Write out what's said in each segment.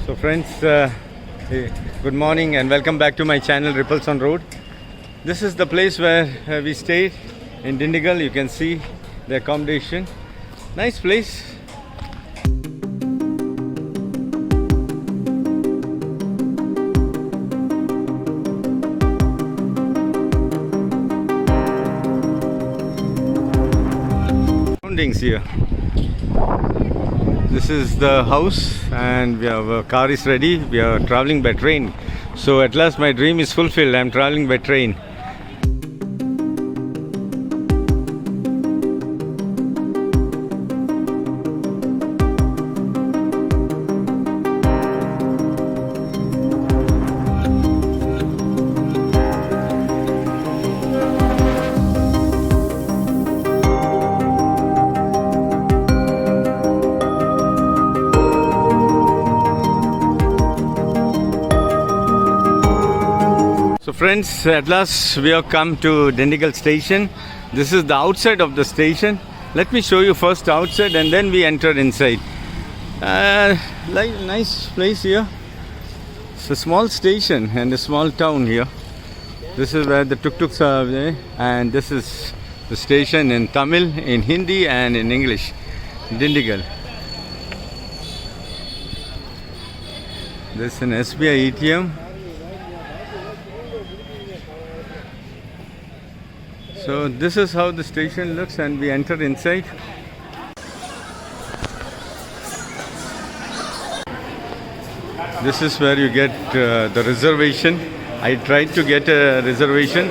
So friends, hey, good morning and welcome back to my channel Ripples on Road. This is the place where we stayed in Dindigul. You can see the accommodation. Nice place. Surroundings here. This is the house and our car is ready. We are traveling by train. So at last my dream is fulfilled. I am traveling by train. So friends, at last we have come to Dindigul station. This is the outside of the station. Let me show you first outside and then we enter inside. Nice place here. It's a small station and a small town here. This is where the tuk-tuks are there, and this is the station in Tamil, in Hindi and in English. Dindigul. This is an SBI ATM. So this is how the station looks and we enter inside. This is where you get the reservation. I tried to get a reservation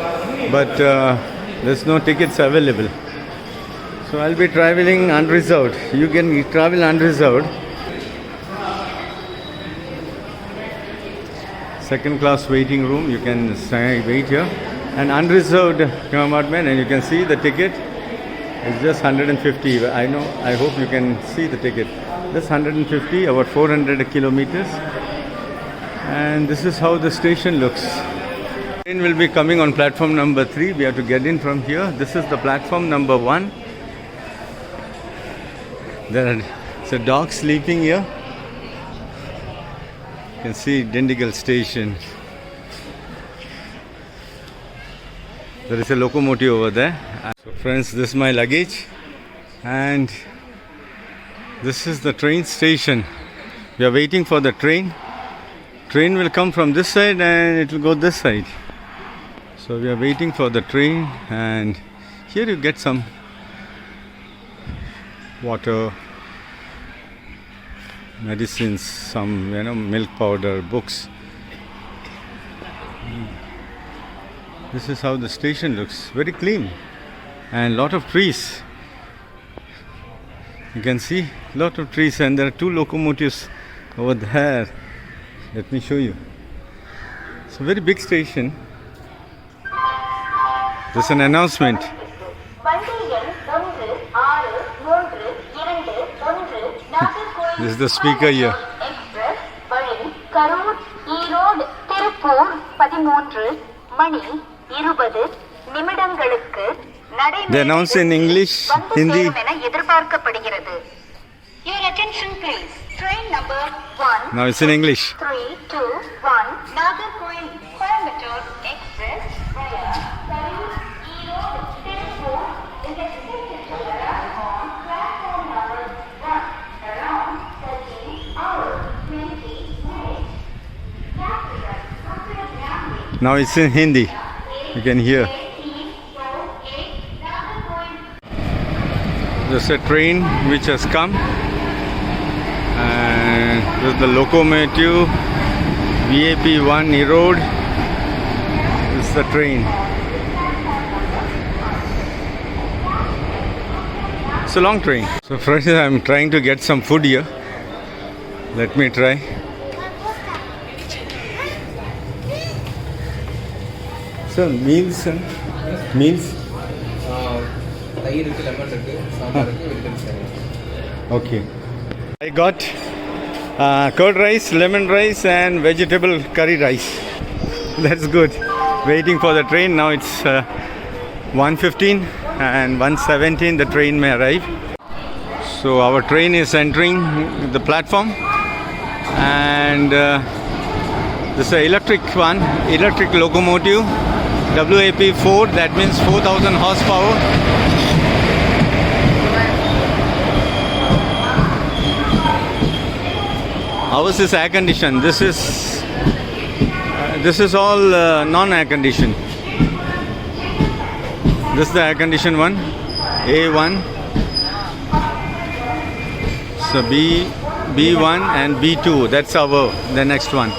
but there's no tickets available. So I'll be traveling unreserved. You can travel unreserved. Second class waiting room. You can wait here. An unreserved compartment, and you can see the ticket is just 150. I know, I hope you can see the ticket. Just 150, about 400 kilometers. And this is how the station looks. Train will be coming on platform number 3. We have to get in from here. This is the platform number 1. There's a dog sleeping here. You can see Dindigul station. There is a locomotive over there. So friends, this is my luggage and this is the train station. We are waiting for the train. Train will come from this side and it will go this side. So we are waiting for the train, and here you get some water, medicines, some milk powder, books. This is how the station looks. Very clean and lot of trees. You can see lot of trees, and there are 2 locomotives over there. Let me show you. It's a very big station. There's an announcement. This is the speaker here. They announce in English, Hindi. Your attention please. Train number 1. Now it's in English. 321 Nagarcoil Coimbatore Express via Karur Erode Tirupur is expected to arrive on platform number 1 around 13 hours 20 minutes. Now it's in Hindi. You can hear. There's a train which has come, and there's the locomotive VAP1 Erode. This is the train. It's a long train. So friends, I'm trying to get some food here. Let me try. So meals and meals. Okay. I got curd rice, lemon rice and vegetable curry rice. That's good. Waiting for the train. Now it's 1:15 and 1:17 the train may arrive. So our train is entering the platform, and And this is an electric one, electric locomotive, WAP4, that means 4000 horsepower. Ours is air conditioned. This is all non-air conditioned. This is the air conditioned one, A1. So B1 and B2. That's the next one.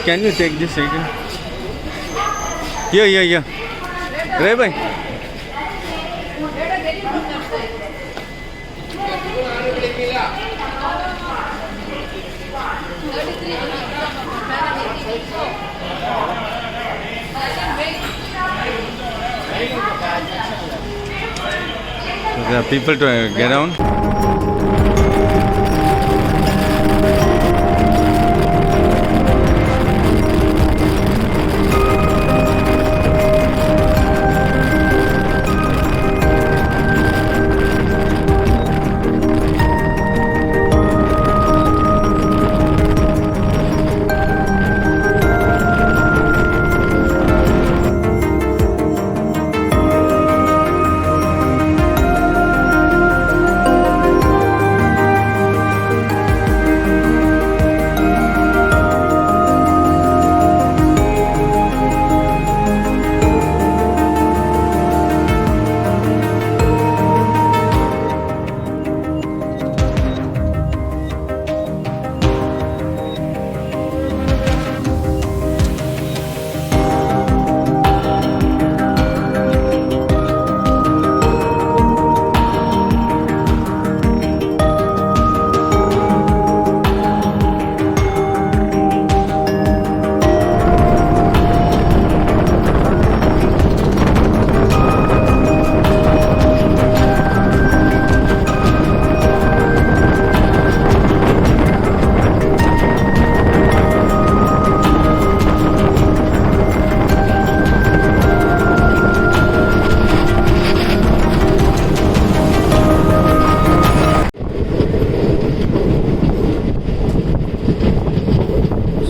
Can you take this again? Here. Ray bhai. So there are people to get down.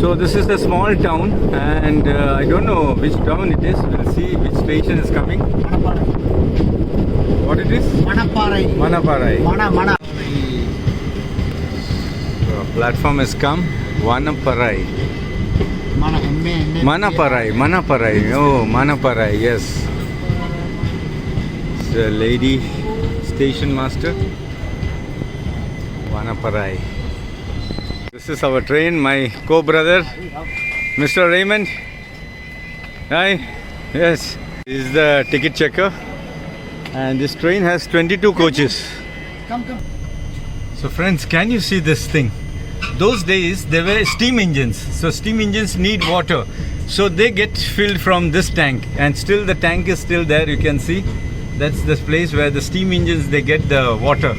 So this is a small town, and I don't know which town it is. We'll see which station is coming. What it is? Manaparai. Mana. So platform has come. Vanaparai. Manaparai. Oh, Manaparai. Yes. It's a lady station master. Vanaparai. This is our train, my co-brother, Mr. Raymond. Hi. Yes. This is the ticket checker. And this train has 22 coaches. Come. So friends, can you see this thing? Those days there were steam engines. So steam engines need water. So they get filled from this tank. And still the tank is still there, you can see. That's the place where the steam engines, they get the water.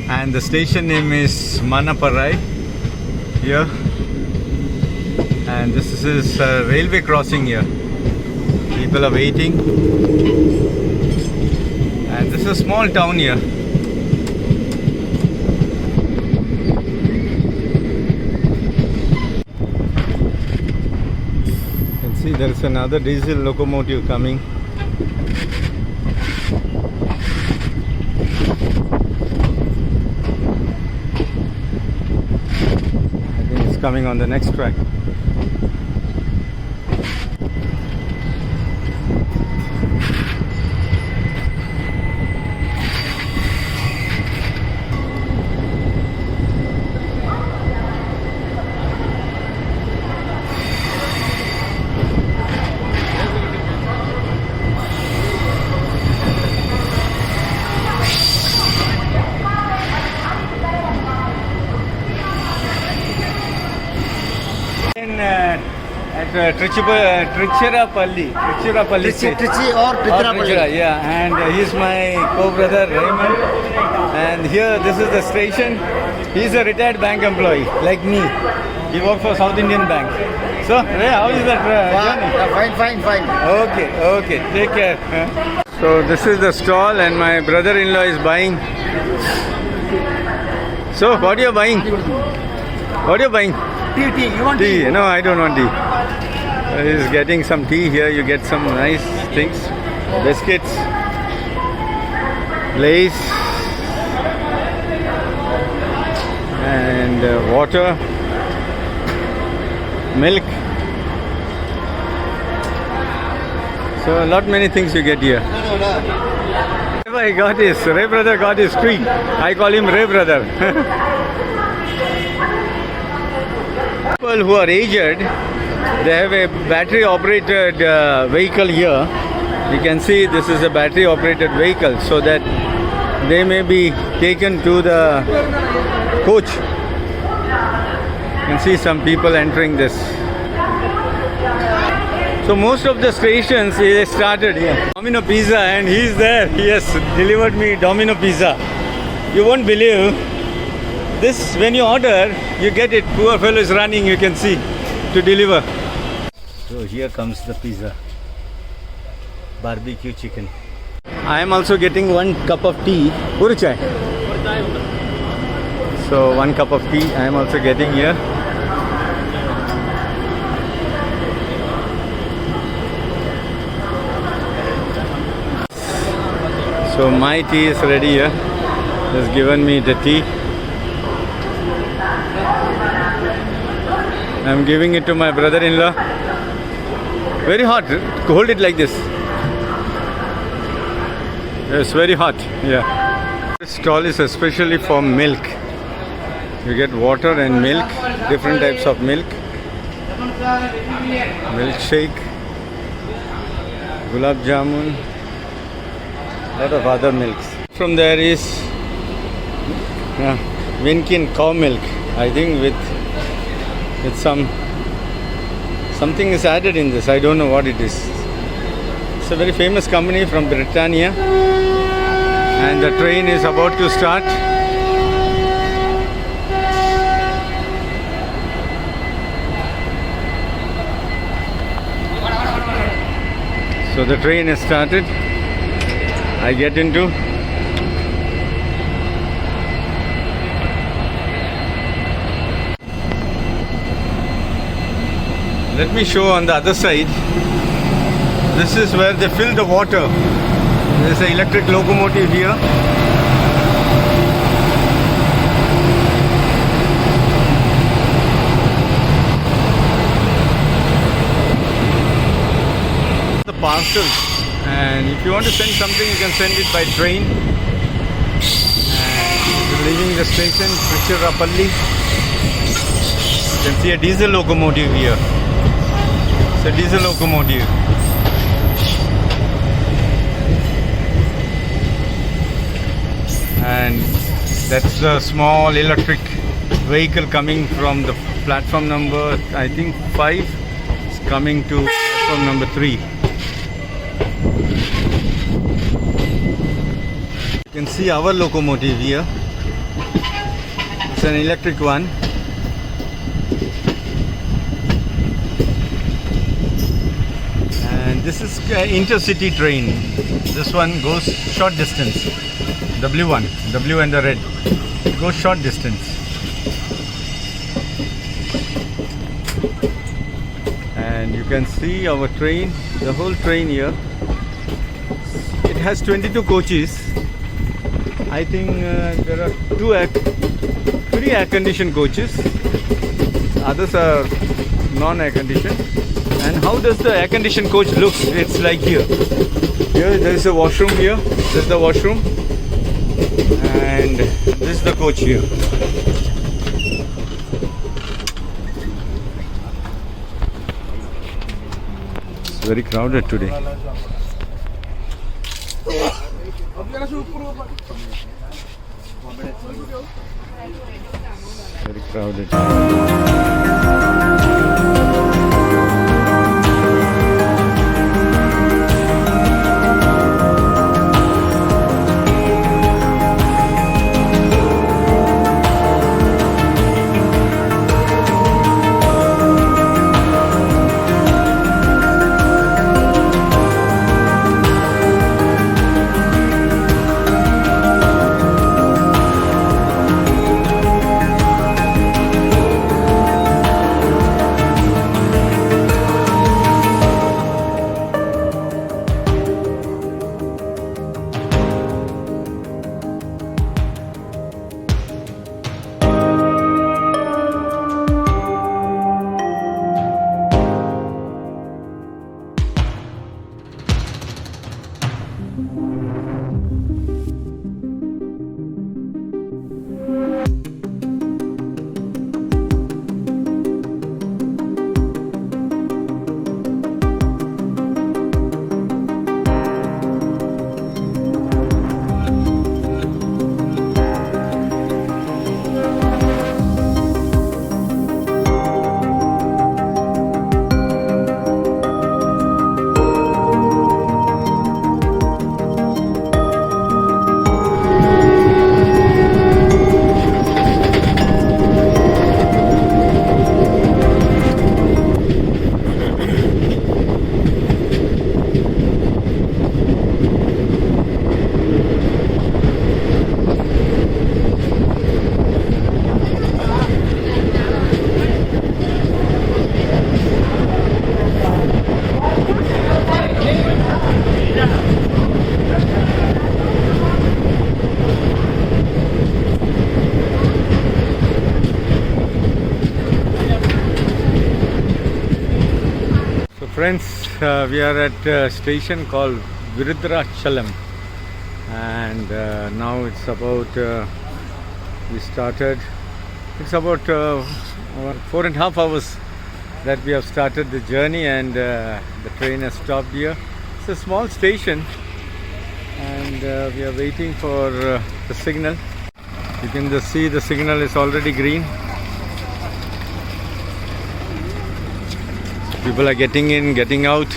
And the station name is Manaparai. Here, and this is a railway crossing here. People are waiting, and this is a small town here. You can see there is another diesel locomotive coming. Coming on the next track. At Trichirapalli. Yeah, and he's my co-brother Raymond. And here, this is the station. He's a retired bank employee, like me. He worked for South Indian Bank. So, Ray, how is that journey? Fine. Okay, take care. So this is the stall, and my brother-in-law is buying So, what are you buying? What are you buying? Tea. You want Tea. No, I don't want tea. He's getting some tea here. You get some nice things. Biscuits. Lace. And water. Milk. So a lot many things you get here. I got his, Ray brother got his tree. I call him Ray brother. People who are aged, they have a battery operated vehicle here. You can see this is a battery operated vehicle, so that they may be taken to the coach. You can see some people entering this. So most of the stations they started here. Domino Pizza, and he's there. He has delivered me Domino Pizza. You won't believe this, when you order, you get it. Poor fellow is running, you can see, to deliver. So here comes the pizza. Barbecue chicken. I am also getting 1 cup of tea. Puri chai. So 1 cup of tea I am also getting here. So my tea is ready here. Has given me the tea. I am giving it to my brother-in-law. Very hot. Hold it like this. It's very hot. Yeah. This stall is especially for milk. You get water and milk, different types of milk. Milkshake, gulab jamun, lot of other milks. From there is Winkin cow milk. I think with something is added in this. I don't know what it is. It's a very famous company from Britannia, and the train is about to start. So the train has started. I get into. Let me show on the other side. This is where they fill the water. There's an electric locomotive here. The parcels, and if you want to send something, you can send it by train. And leaving the station, Tiruchirappalli. You can see a diesel locomotive here. It's a diesel locomotive. And that's the small electric vehicle coming from the platform number, I think 5. It's coming to platform number 3. You can see our locomotive here. It's an electric one. And this is intercity train. This one goes short distance. W1, W and the red. It goes short distance. And you can see our train, the whole train here. It has 22 coaches. I think there are 3 air-conditioned coaches. Others are non-air conditioned. And how does the air-conditioned coach look? It's like here. Here there is a washroom here. This is the washroom. And this is the coach here. It's very crowded today. Very crowded. Friends, we are at a station called Virudhachalam, and now it's about we started. It's about 4.5 hours that we have started the journey, and the train has stopped here. It's a small station, and we are waiting for the signal. You can just see the signal is already green. People are getting in, getting out.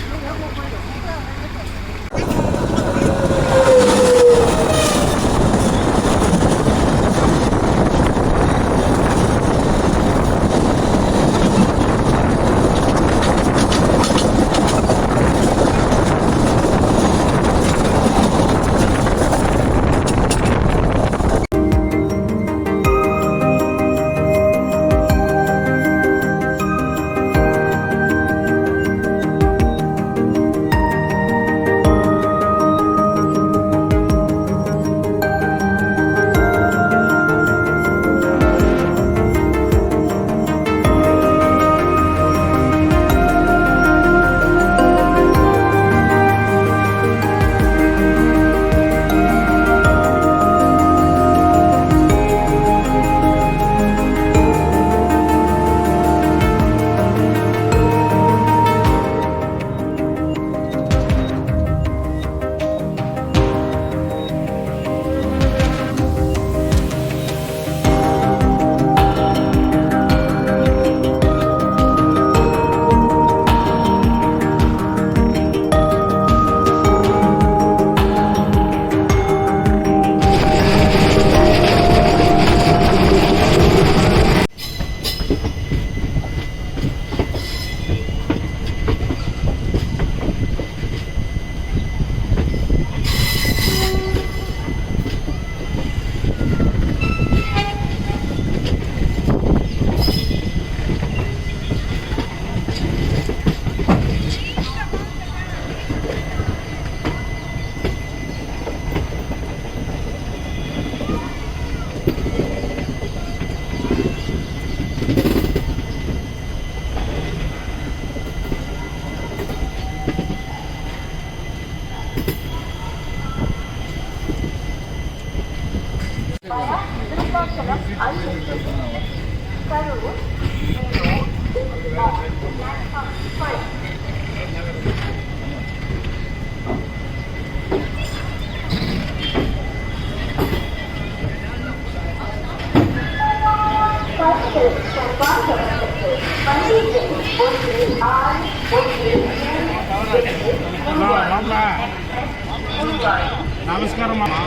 నమస్కారం అమ్మా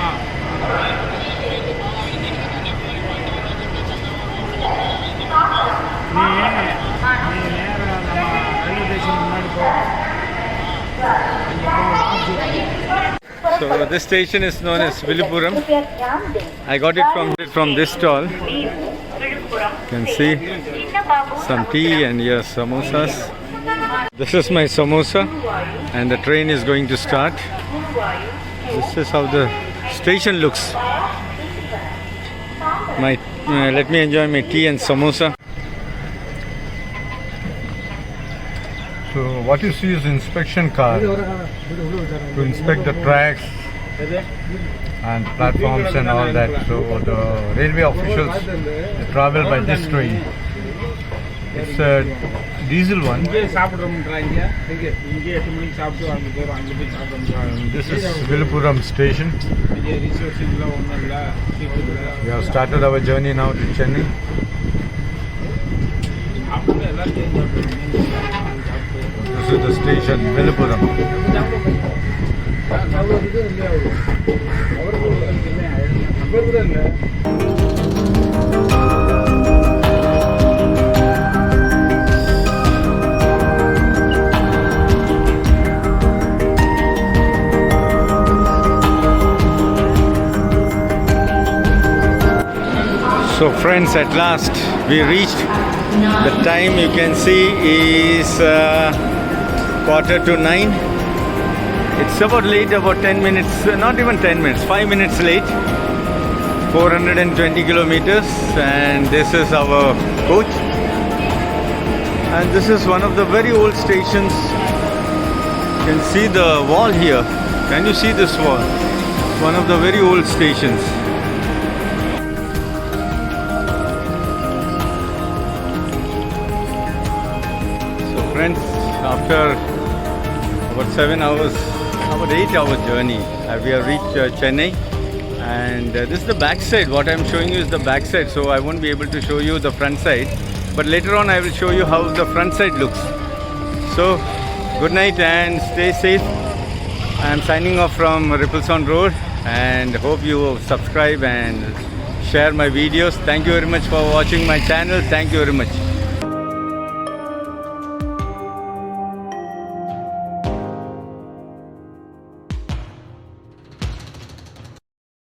நீ நேர நம்ம railway station முன்னாடி போ. So this station is known as Villupuram. I got it from this stall. You can see some tea and here samosas. This is my samosa, and the train is going to start. This is how the station looks. Let me enjoy my tea and samosa. So what you see is inspection car to inspect the tracks and platforms and all that. So the railway officials they travel by this train. It's a diesel one. This is Villupuram station. We have started our journey now to Chennai. This is the station, Villupuram. So friends, at last we reached. The time you can see is 8:45. It's about late, about 10 minutes, not even 10 minutes, 5 minutes late. 420 kilometers, and this is our coach. And this is one of the very old stations You can see the wall here. Can you see this wall? It's one of the very old stations. So friends, after about 7 hours, about 8-hour journey, we have reached Chennai. And this is the back side. What I'm showing you is the back side, so I won't be able to show you the front side. But later on I will show you how the front side looks. So good night and stay safe. I'm signing off from Rippleston Road and hope you subscribe and share my videos. Thank you very much for watching my channel. Thank you very much.